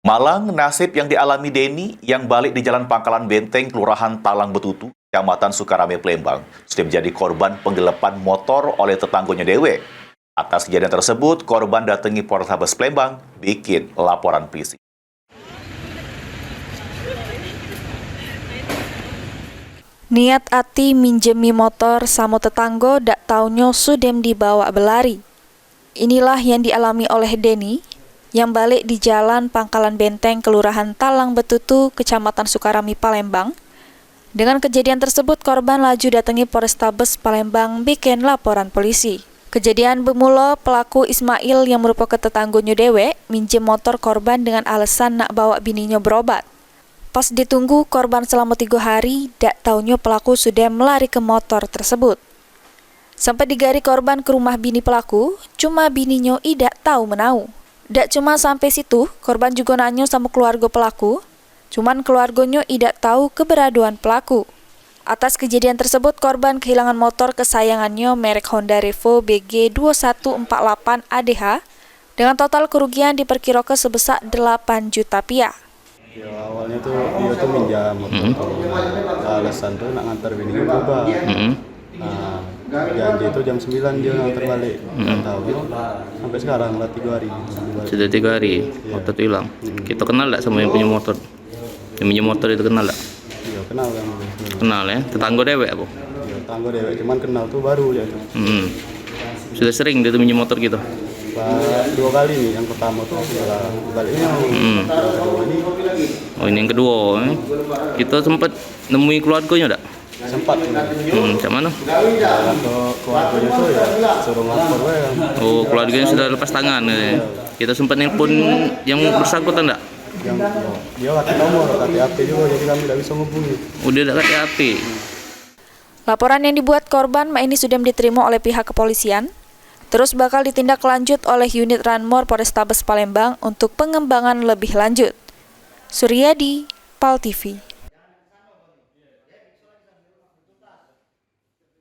Malang, nasib yang dialami Denny yang balik di Jalan Pangkalan Benteng, Kelurahan Talang Betutu, Kecamatan Sukarame, Palembang, sudah menjadi korban penggelapan motor oleh tetangganya dewek. Atas kejadian tersebut, korban datangi Polrestabes Palembang bikin laporan polisi. Niat ati minjemi motor samo tetanggo dak taunyo sudem dibawa belari. Inilah yang dialami oleh Denny yang balik di Jalan Pangkalan Benteng, Kelurahan Talang Betutu, Kecamatan Sukarame, Palembang. Dengan kejadian tersebut, korban laju datangi Polrestabes Palembang bikin laporan polisi. Kejadian bermula pelaku Ismail yang merupakan tetanggonya dewek minjem motor korban dengan alasan nak bawa bininya berobat. Pas ditunggu korban selama 3 hari, dak taunya pelaku sudah melari ke motor tersebut. Sampai digari korban ke rumah bini pelaku, cuma bininya idak tahu menau. Dak cuma sampai situ, korban juga nanya sama keluarga pelaku, cuman keluarganya idak tahu keberadaan pelaku. Atas kejadian tersebut, korban kehilangan motor kesayangannya merek Honda Revo BG 2148 ADH dengan total kerugian diperkirakan sebesar 8 juta rupiah. Ya, awalnya tuh dia tuh minjam motor alasan tuh nak ngantar bini gue berubah. Nah, janji itu jam 9 dia ngantar balik. Tahu sampai sekarang lah 3 hari. Sudah 3 hari motor itu hilang. Kita kenal nggak sama yang punya motor? Yang punya motor itu kenal nggak? Iya kenal kan. Kenal ya, tetangga dewek apa? Iya tetangga dewek, cuman kenal tuh baru dia tuh. Sudah sering dia tuh minjem motor gitu? 2 kali nih, yang pertama tuh setelah baliknya. Oh ini yang kedua. Kita sempat nemui keluarganya enggak? Sempat. Macam mana? Kalau keluarganya tuh ya suruh lapor ya. Oh keluarganya sudah lepas tangan. Kita sempat nelpon yang bersangkutan enggak? Yang dia kasih nomor, kasih HP juga, jadi kami tidak bisa menghubungi. Udah ada kasih HP. Laporan yang dibuat korban ini sudah diterima oleh pihak kepolisian. Terus bakal ditindak lanjut oleh unit Ranmor Polrestabes Palembang untuk pengembangan lebih lanjut. Suryadi, PAL TV.